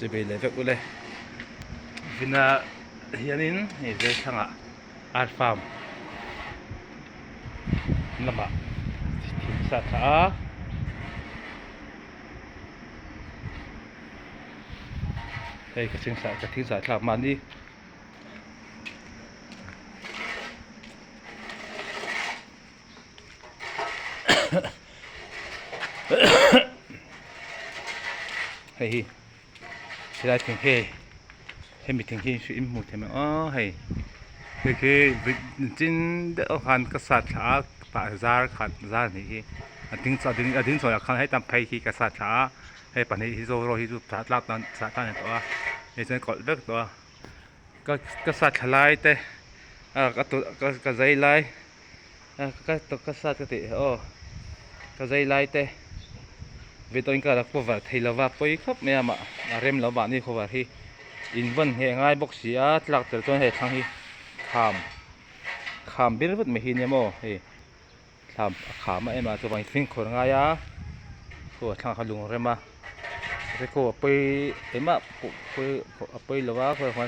จะไปเลยแบบเลยวินาเฮียนินนี่จะทางอาร์ตฟาร์มนั่นมาสัตว์เฮ้ยกระทิงสัตว์ครับมันนี่เฮ้ยที่ได้ถึงเฮ้ให้มีถึงที่ช่วยอิมมุดเห็นไหมอ๋อเฮ้ยคือจริงเดี๋ยวขันกษัตริย์ป่าซาร์ขันซาร์นี่ถึงส่วนขันให้ตามไปที่กษัตริย์ให้ปัจจุบันที่โซโรที่จุดสัตว์นั้นสัตว์นั้นตัวไอ้เจ้ากอดเลิกตัวก็กษัตริย์ลายแต่ก็ตัวก็ใจลายก็ตัวกษัตริย์ก็ติโอ้ก็ใจลายแต่เวทอินก็รักพวกว่าไทยละว่าไปครับไม่มาเริ่มละว่านี่เขาว่าที่อินวันเฮง่ายบอกเสียหลักแต่ตัวเหตุทางที่ขามบิลฟุตไม่หินเนี่ยมั้งเฮ้ขามไอ้มาตัวบางสิ่งคนง่ายตัวทางเขาลุงเริ่มมาแต่ก็ไปเอ็มไปละว่าคน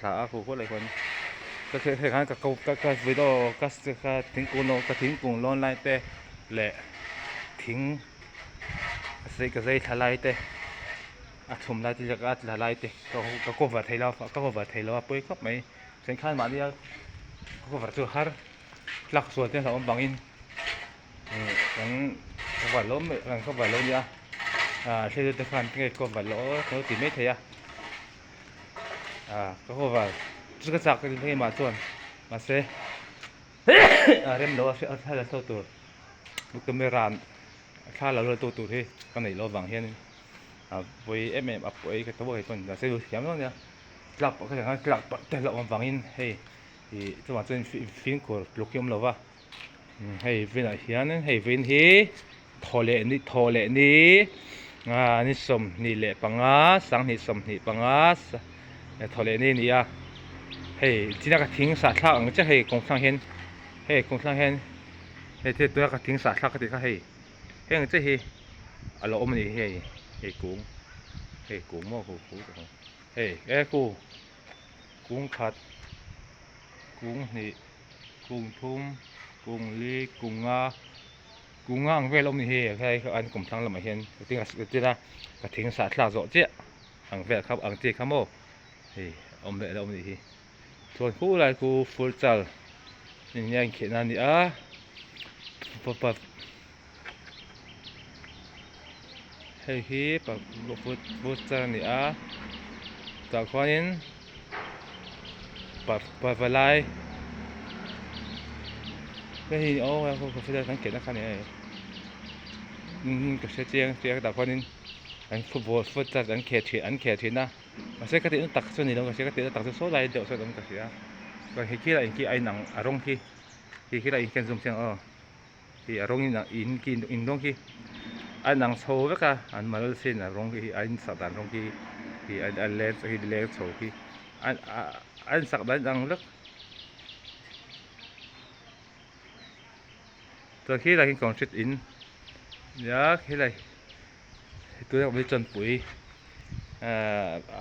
ขาคนอะไรคนก็คือการก็วิดีโอก็ทิ้งกูนอนไลน์แต่แหละทิ้งก็ใจทลายแต่ทุ่มไลน์ที่จะทลายแต่ก็ว่าไทยเราไปครับไม่เส้นข้างมาเนี่ยก็ว่าตัวฮาร์หลักส่วนที่เราบางอินอย่างก็ว่าล้มก็ว่าล้มเนี่ยใช้ตัวขันที่ก็ว่าล้มเขาตีไม่เทียก็ว่าจุดกระซักที่มาส่วนมาเซ่เริ่มล้มถ้าจะเข้าตัวบุกตัวไม่รานข้าเราเลยตัวที่กันไหนล้มบางเฮียนไปไปก็ตัวไอ้คนแต่เสียดูเสียงแล้วเนี่ยกลับก็อย่างนั้นกลับแต่เราบางอินเฮ้ยตัวมันเป็นฟิล์มกดลูกยมเราว่าให้วินาทีนั้นให้วินทีทอเลนี่นี่สมนี่เละปังอาสังนี่สมนี่ปังอาทอเลนี่ให้ที่นั่นก็ทิ้งสัตว์อังจะให้กงสังเห็นให้กงสังเห็นให้ที่ตัวก็ทิ้งสัตว์ก็ทิ้งก็ให้อังจะให้อารมณ์นี่ให้กุ้งมั่วกุ้งกุ้งขัดกุ้งนี่กุ้งทุ่มกุ้งลีกุ้งงาเวลามีเฮใครเขาอันกลุ่มทั้งเราไม่เห็นที่นั่นก็ทิ้งสัตว์ลาโจเจ้าอังเวลครับอังเจ้าขโมยอมเวลามีเฮส่วนคู่อะไรคู่ฟูลจัลยังเขียนอันนี้ปับให้ปับฟูลจัลนี่จากคนนี้ปับอะไรก็ที่โอ้เขาจะสังเกตนะครับเนี่ยก็เชียร์แต่คนนี้อันฟุตจัดอันเขตนะมาเสียก็ติดตักส่วนนี้เราก็เสียก็ติดตักส่วนไรเดี๋ยวส่วนนั้นก็เสียก็ให้คิดอะไรอินกี้ไอ้หนังอารมณ์ที่คิดอะไรอินกันซุ่มเสียงที่อารมณ์อินตรงที่ไอ้หนังโซ่ก็อันมาเลเซียนอารมณ์ที่ไอ้สัตว์อารมณ์ที่ไอ้เลสโซ่ที่ไอ้สัตว์ดังเล็กตัวที่เราเห็นของชิดอินยากที่ไรตัวเราไปจนปุ๋ย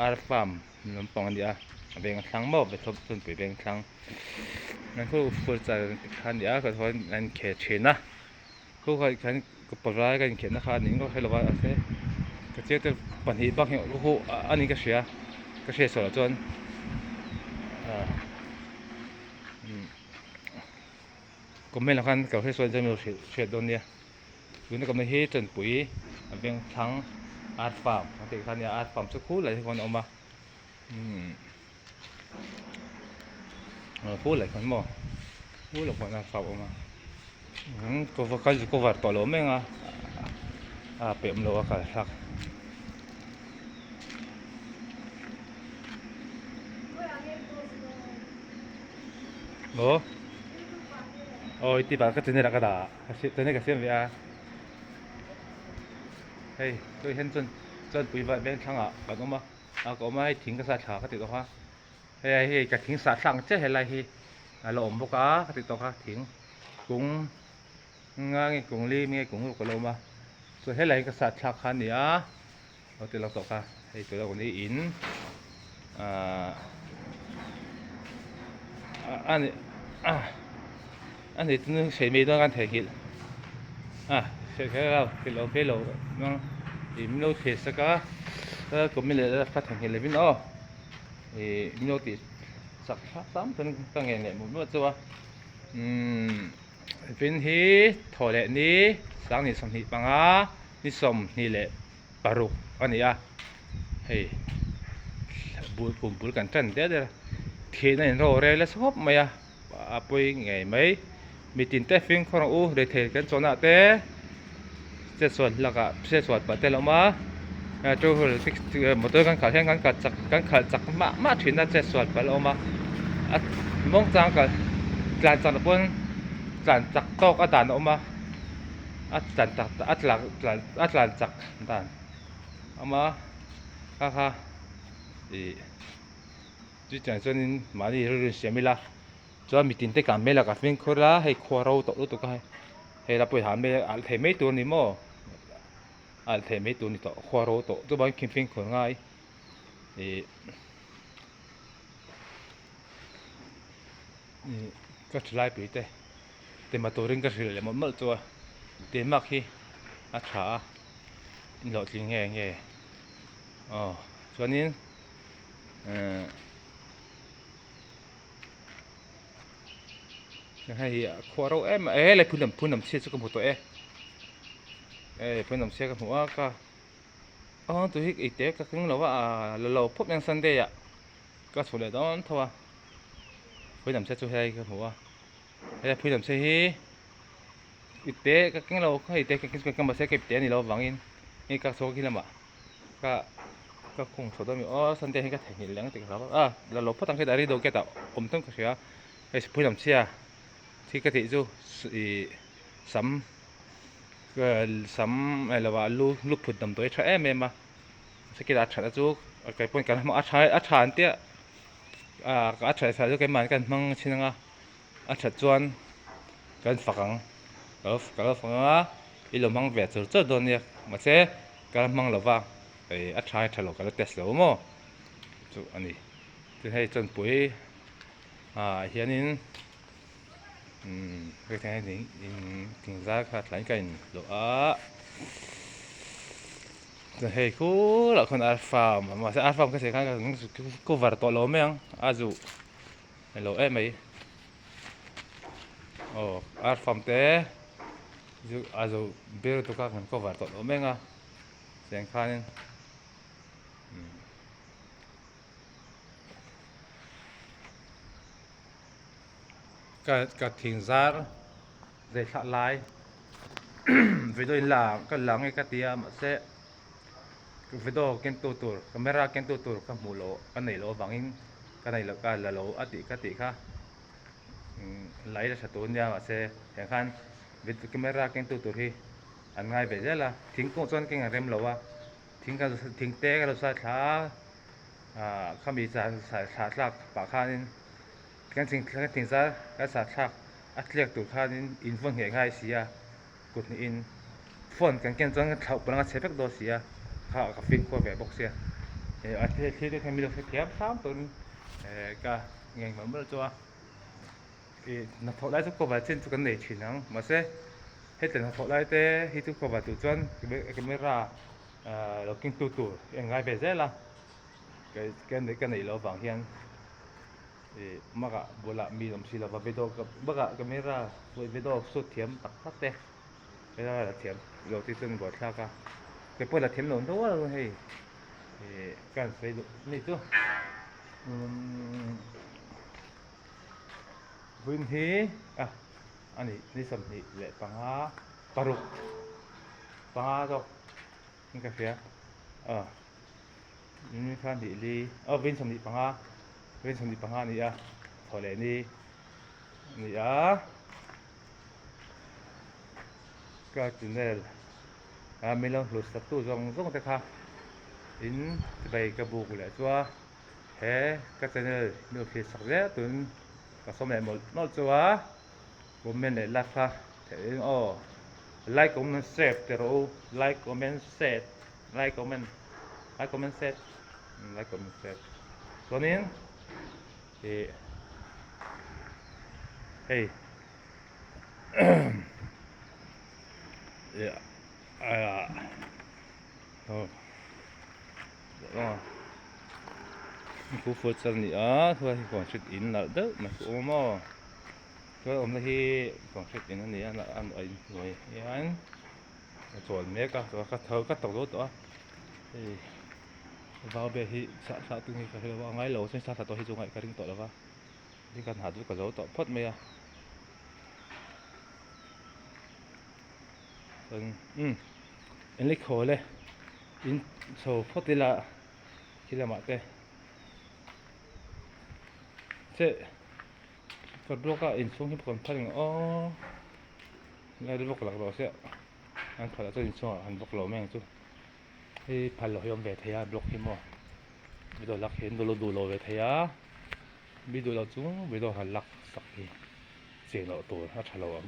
อาร์ฟาร์มลำปองเดียเบ่งครั้งบ่ไปทบจนปุ๋ยเบ่งครั้งนั่นคือฟูดจากขันเดียก็ทนนั่นเขตเชนนะคือขันก็ปลายกันเขตนะครับนี่ก็ให้เราว่าเซ่ก็เจ้าจะปัญหาบางอย่างก็อันนี้ก็เสียส่วนจนก็ไม่ละกันกับให้ส่วนจะมีเสียโดนเนี่ยอยู่ในกำลังเฮจนปุ๋ยเป็นทั้งอาร์ตฟาร์มบางทีท่านเนี่ยอาร์ตฟาร์มสักคู่อะไรที่คนออกมาคู่อะไรคนบอกคู่อะไรคนอาร์ตฟาร์มออกมาก็วัดต่อหลอมเองเปี่ยมโลกันสักโอ้ยที่บ้านก็จะเนี่ยละก็ได้จะเนี่ยก็เสียมไปเฮ้ยตัวเห็นจนปุ๋ยแบบเป็นครั้งแบบนั้นมาก็ไม่ทิ้งกระสาขาก็ติดตัวเขาเฮ้ยกระทิ้งสาสั่งเจ๊เห็นอะไรที่เราอมพวกก็ติดตัวเขาทิ้งกุ้งกุ้งลีมีกุ้งลูกกระโลมาส่วนให้อะไรกระสาขาคันเนี่ยเราติดเราตกเขา hayตัวเราคนนี้อินอันนี้อันนี้ตัวนึงใช้ไม่ต้องการแทงหินใช้แค่เราคือเราน้องอิมเราเทสก็ถ้าก็ไม่เลยแล้วพัดแทงหินเลยพี่น้องอิมเราติดสักสามตัวนึงก็เงี้ยเนี่ยผมว่าตัวเป็นที่ถอดนี้สังนี่สมนิปังนี่สมนี่แหละปารุอันนี้เฮ้ยบุญกุมบุญกันจันเดียดทีนั้นเราเรียนแล้วชอบไหมไปไงไหมมีตินเตฟิงของเราได้เทกันโซน่าเต้เจ็ดส่วนแล้วก็เจ็ดส่วนปัตเตลมาจู่มอเตอร์กันขาดแค่กันขาดจักมาถึงนั่นเจ็ดส่วนไปแล้วมามองจังกันการจัดปุ่นการจักโต๊ะก็ด่านออกมาจัดจักหลังจักด่านออกมาค่ะจุดจังส่วนนี้มาดีรู้เสียไม่ละจวนมีตินเตกันไม่ละกับฟิงคุระให้ขวาเราตกรู้ตัวกันให้เราไปถามไม่เทไม่ตัวนี้มั้งเทไม่ตัวนี้ต่อขวาเราตกตัวบางคิมฟิงคุระง่ายก็ใช้ไปแต่มาตัวเรื่องก็ใช้เลยมันไม่ตัวเต็มมากที่ช้าหลอดจริงไงส่วนนี้ให้ขวาเราอะไรพูดน้ำเชื่อกับหัวตัวพูดน้ำเชื่อกับหัวก็ตัวที่อีเด็กก็คือเราพบยังสันเดียก็สุดเลยตอนทัวพูดน้ำเชื่อช่วยกับหัวให้พูดน้ำเชื่ออีเด็กก็คือเราให้เด็กก็คือมาเชื่อกับเด็กนี่เราหวังอินนี่ก็โซ่กินละมั้งก็คงสุดต้องมีสันเดียให้ก็แทงหินเลี้ยงติดครับเราพบตั้งแค่ได้รีดูแค่แต่ผมต้องก็เชื่อให้พูดน้ำเชื่อที่กติจูซ้ำก็ซ้ำอะไรว่าลูกผุดดำตัวใช้เมมาสกิลอัดฉาจูไก่ปนกันมาอัดฉานเตี้ยก็อัดฉาจูไก่มันกันมั่งชิ้นงอัดฉาจวนกันฝังก็ฝังอีหลมั่งเวทจุดโดนเนี่ยมาเช่กันมั่งหรือว่าอัดฉาฉลองกันเทสแล้วมั้งจุอันนี้จะให้จนปุ๋ยเฮียนินcái thế này thì ra khá lại cái lỗ rồi hey cú là con alpha mà sẽ alpha cái gì cái cô vợ tội lỗ mấy anh azu lỗ em ấy alpha thế azu biết tụi các cô vợ tội lỗ mấy anh xem khai cái things ra để thả lại vì tôi là cái lắng cái tia mà sẽ vì tôi cái camera cái cái mũ lỗ cái này lỗ bằng in cái này là cái là lỗ cái tỉ khác lấy ra tốn nha mà sẽ hiện khăn vì camera cái thì anh ngay về là thính công chân cái ngành rem lỗ thính té cái lỗ sai thả không bị xả lạc bạc khăn cái thing ra cái sạc sạc liệt tụt khai in phone hiện ngay xí cột in phone cái chân cái thầu bằng cái chế độ xí khảo cái phim qua vẻ bọc xí thì cái mình phải kéo sáu tuần cả ngày mà mới cho nó thọ lại chút vào trên chút cái này chỉ năng mà sẽ hết tiền thọ lại thế hết chút vào tụt chân cái camera nó kinh tụt ngay về thế là cái này nó vàng hiền maka bola mi dom sila va video baga camera video so thiam tak te cái là thiam lo ti tung bot la ka cái poi là thiam lon đó rồi hey kan phải này tu vin hi anh ni sam ni le panga paruk panga to cái phía ni khan di li vin sam ni panga bên trong đi bằng hai này thôi lấy đi này cái chuyện này mình làm luật sắp tu trong rất là khác in cái cái bộ của lại cho thế cái chuyện này được thì sắp rẽ tuần cái số này một nó cho của mình để lát ha thế like comment share rồi like comment share like comment like comment set like comment set ตัวนี้hey yeah oh cú phượt sân này thôi còn chuyện in là đỡ mà ôm mà thôi ôm thì còn chuyện in này là ăn ấy rồi anh chuẩn mấy cái rồi các thợ các tàu đó thì vào bề thì xã từng cái cái vào ngay lầu trên xã tôi thì dùng ngay cái đinh tội là vào đi cần hạt cái dấu tội phất mày à anh lấy khối lên in sổ phất đi là khi là mặt đây chứ còn lúc cả in xuống thì còn phát hiện ngay lúc lạc đó sẽ anh phải là tôi in xuống anh bóc lỗ mình chứ thì phải lỗ hiểm về thấy à block hiểm mà bây giờ lạc hiểm đồ đồ về thấy à bây giờ là chúng bây giờ hắn lạc sắc thì chuyện lỗ tuổi nó trả lỗ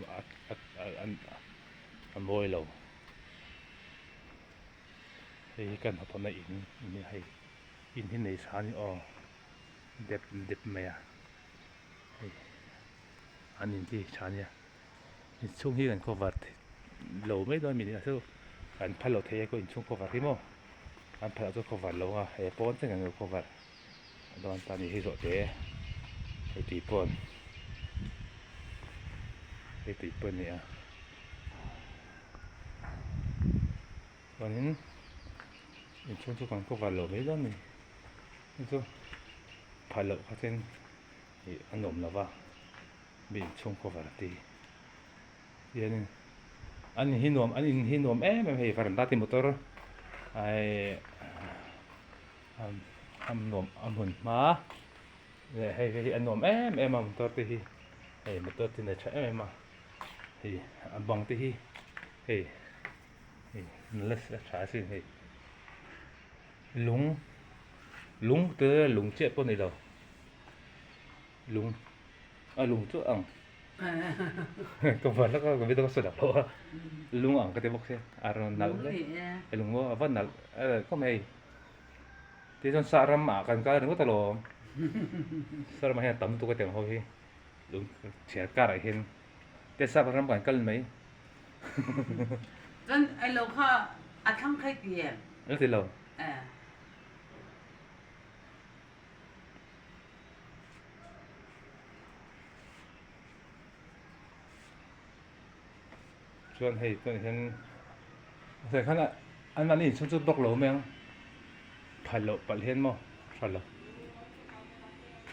anh môi lỗ thì cần học phần này in hay in thế này sao đẹp đẹp mày à anh nhìn thì sao nhỉ chung hiกัน cover lỗ mấy đôi mình là sao anh phải lỗ thấy có in chung cover thế mà anh phải cho cover lỗ à hay bốn cái người cover đó anh ta nhìn thấy rõ thế cái tỷ pon này à còn những chung còn cover lỗ mấy đôi mình chứ phải lỗ phát trên thì anh nộm là vào bị chung cover thì yên anh hin nộm em hay phải đặt thêm motor ai nộm hồn mà hay anh nộm em mà motor thì hay motor thì này chạy em mà thì anh bằng thì hay nó sẽ trả xin hay lúng từ lúng chết con này đâu lúng chỗ ẩn công vật nó có biết có sửa đập đâu lúng ẩn cái tên bốc xe rồi nở đấy lúng nó vẫn nở có mày thì trong xã ram mà cần cái nó có talo xã ram hay tấm tôi cái tiền hồi lúng trẻ cả lại hiệnแต่xã ram cần cái mấyกันไอ้เราเขาอัดทั้งใครเปลี่ยน nó thì lâuส่วนให้ตัวเห็นแต่ขณะอันนั้นนี่ชุดบล็อกโหลแมงผ่านโหลปัดเห็นมั้งผ่านโหล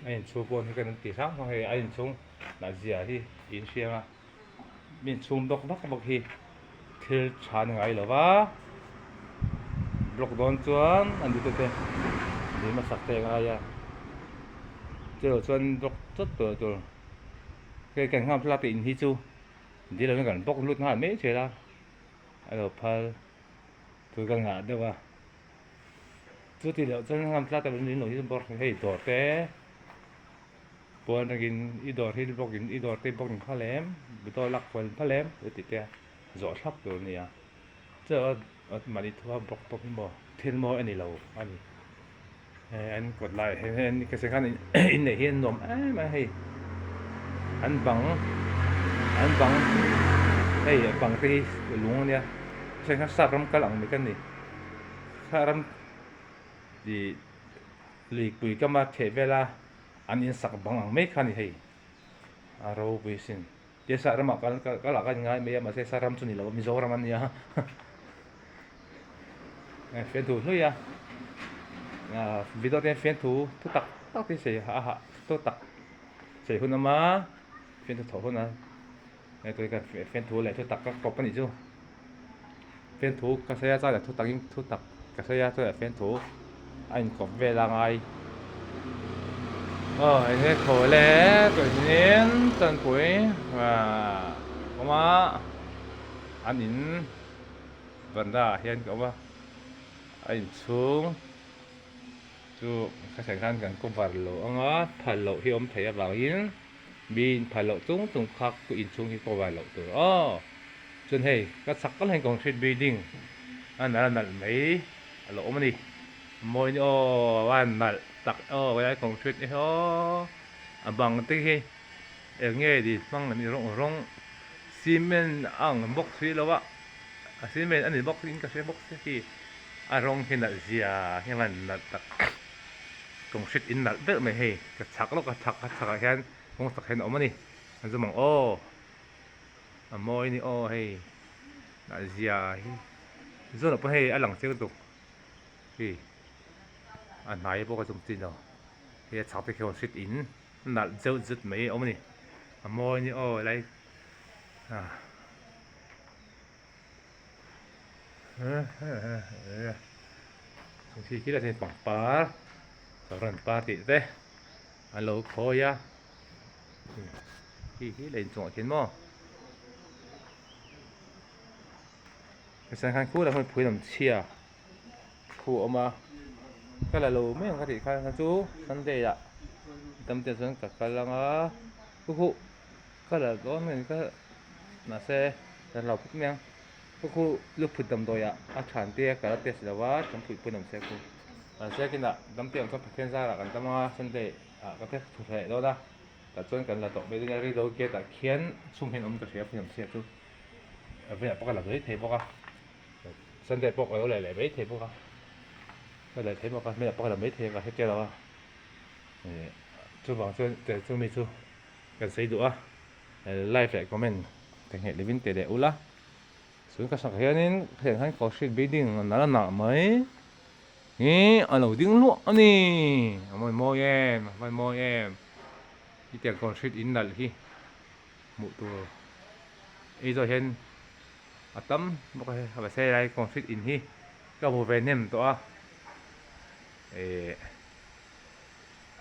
ไอ้ชูบนที่กันตีซ้ำเขาให้ไอ้ชูน่าเสียที่อินเชียงอ่ะมีชูบล็อกที่คือชาหนึ่งไอ้เหรอวะบล็อกโดนจวนอันนี้ตัวเต็มนี่มาสักเตงอะไรอ่ะเจอจวนบล็อกตัวเคยแข่งข้ามพลาตินที่จูđi là gần bốc lút ngã mấy chơi la, rồi phơi, tôi gần ngã đâu à, tôi thì liệu chân làm sao tại vì nổi lên bốc hay đỏ té, buồn là cái ít đỏ thì bốc cái ít đỏ thì bốc những pha lém, bị tôi lắc quần pha lém, rồi thì té, gió sắp rồi nè, chứ mà đi thua bốc mò, thiên mò anh này lâu anhกดไลค์anh cáiสิ่งนั้นอินไหนเห็นนมมาให้anh bằng đây bằng cái luống này xem các saram cái lằng mấy cái này saram thì lì quỷ cái mà thể về là anh in sắc bằng lằng mấy cái này aro với xin dia saram cái lằng cái ngay mấy mà sẽ saram suni lâu mizoram anh ya phiền thủ thôi ya video này phiền thủ tu tắc thì sẽ tu tắc sẽ hơn mà phiền thủ thổ hơn à tôi cần phiên thú lại tôi tặng các cọc này chứ phiên thú các xe ra là tôi tặng thu tặng các xe ra tôi là phiên thú anh có về là ngay anh thấy khổ lẽ tuổi niên tận cuối và có má anh in vẫn đã hiện có mà anh xuống chú các sản phẩm cần công vật lộ ngó phải lộ khi ông thấy vào in bin phải lộ tung khắc của in xuống thì có vài lộ từ chân hay các sắc các hành công trên building anh là mấy lộ mà đi môi ni ô van nal tak ô cái công suất ni ô bằng tí hi nghe đi mang ni rong rong cement ang box hi lo wa cement ani box in ka se box hi rong hi na zia hi man na tak công suất in nal đỡ mày hi ka chak lo ka chak hian mong sak hen omani an zu mang ô môi ni ô hi na zia hi zo na pa hi alang che tu hi nai bo ka zum tin lo hi chak te khon sit in nal zeu zut mai omani môi ni ô lai khi kia là thành bằng pa sau lần pa thì thế alo khôi ya khi lên chỗ trên mò cái sản phẩm cũ là mình phơi làm chia khu mà cái là lô mấy cái thì khai chú Sunday ạ tâm tiền sơn cả cái là ngã khu cái là đó mình cái là xe là lọc cũng ngang khu lúc phơi tầm đôi ạ chán tia cái là tia là vá trong phơi làm xe khu xe kia là tấm tiền cho thực hiện ra là cái tấm Sunday cái phép thực hiện đó đó là chuyên cần là tổ bây giờ đi đâu kia là khiến xung hình ông cái xe phơi làm xe chú bây giờ bắt là với thế bắt Sunday bắt ở lại với thế bắt cái lại thế bắt bây giờ bắt là mấy thế và hết kia rồi chú bảo chú mi chú cần xây đủ like phải comment thành hệ living tệ đẹp ula xuống các sản hiện hiện hành có sự building nó là nọ mới nè ở đầu tiếng lụa nè môi em cái tiền còn suy in là khi một tuổi ấy rồi hiện tấm một cái xe này còn suy in hi cái bộ về nem to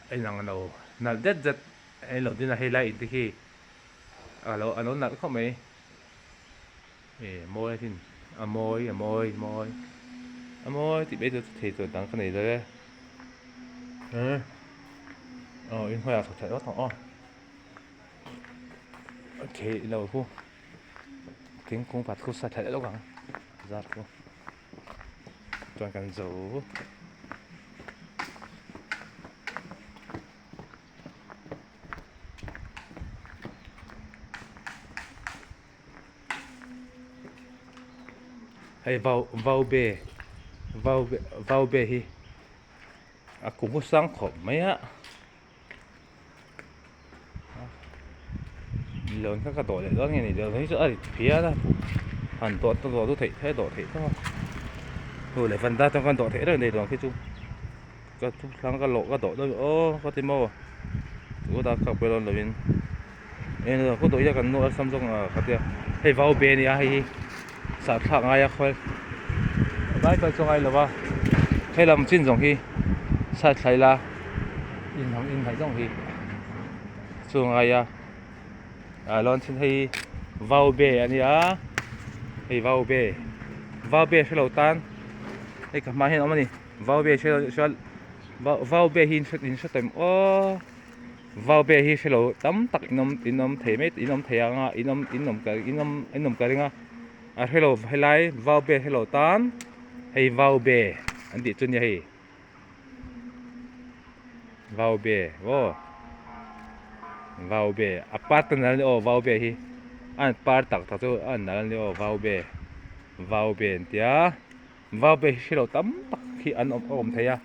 ấy năng đầu nãy rất ấy đầu tiên là hay lại thì khi lâu anh nói không mấy môi thì môi thì bây giờ thì tôi đang cái này rồi in hoa sạch sẽ đó thằng thế lâu khu tiếng cũng phát khu sạch sẽ đâu cả ra khu toàn cần dấu hay vào bề hi cũng có sáng khổ mấy á lớn các cái tổ này đó nghe này đều thấy rõ thì phía đó hẳn tổ tôi thấy thế tổ thế thôi rồi lại phần ra trong con tổ thế rồi này rồi cái chung cái chung sáng cái lộ cái tổ đó ô có thêm màu chúng ta cặp cái lần là bên nên là có tổ ra cần nô Samsung cái kia hay vào bề này hay sát thang ai khơi bãi cái chỗ ai là ba hay làm chín giống khi sát thấy là in thấy giống khi chỗ ai lon xin hay vào bể anh nhá hay vào bể sẽ lâu tan hay cả máy hiện ông này vào bể sẽ vào bể hin sẽ tầm ô vào bể hi sẽ lâu tắm tắc inom thấy mấy inom thấy à inom cái nga hello helai vào bể hello tan hay vào bể anh đi chân hay vào bể vô vào bể apart na o vào bể hi an par tak ta chu an na le o vào bể tia vào bể hello tam tak khi an om thaya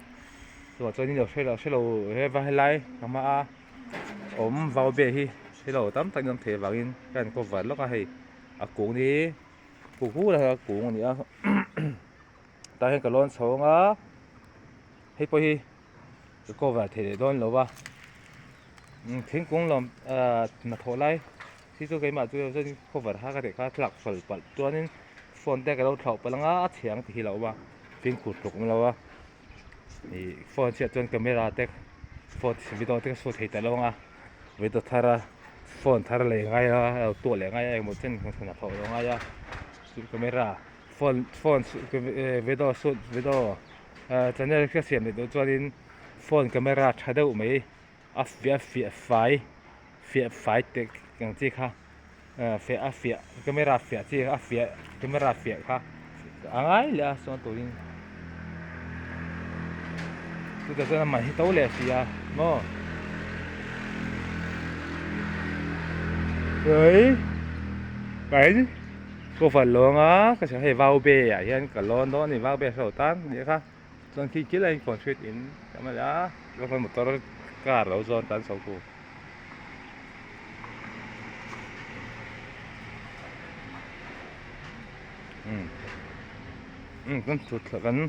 to cho ni lo hello he va helai kama vào bể hi hello tam tak nam the wangin kan ko var lo ka hei akung ni ku là cũng ni ta hen ka lon chonga hei po hi ko va the don lo ba thing cũng làm na thổ lai thì tôi cái mà tôi cho ko va ha ka de ka thlak fal pal to nin phone te ka lo thau palanga thiang thì lo ba pin kut tuk lo ba ni phone che chon camera te phone video te so thei ta lo nga video thara phone thara le ngai a to le ngai một chân không na thau lo ngai a camera phone video shoot video channel cái xiêm để cho đến phone camera thay đâu mấy phía phải để cái gì khác phía camera phía gì camera phía khác anh ấy là sao tụi tu ta sana mai tau le sia mo đấy cái cô phần luôn á cái sẽ hay vào bè à hiện cả lon đó thì vào bè sầu tan vậy khác còn khi kia lên còn suy tính cái mà đã có phần một tờ cả rồi rồi tan sầu cô con chuột là con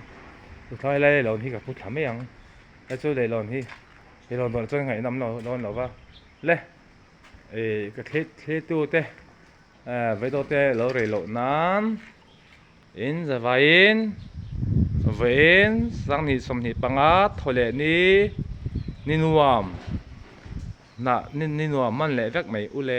chuột thôi đây lon thì cả phút thắm mấy ăn cái chỗ đây lon thì lon toàn chân ngày năm lon nó vào lên cái thế tu te với tôi te lỗ rồi lộ nan in giờ vain vain sang ni som ni pangat thôi lệ ni nuam na ni nuam man lệ vác mày u lệ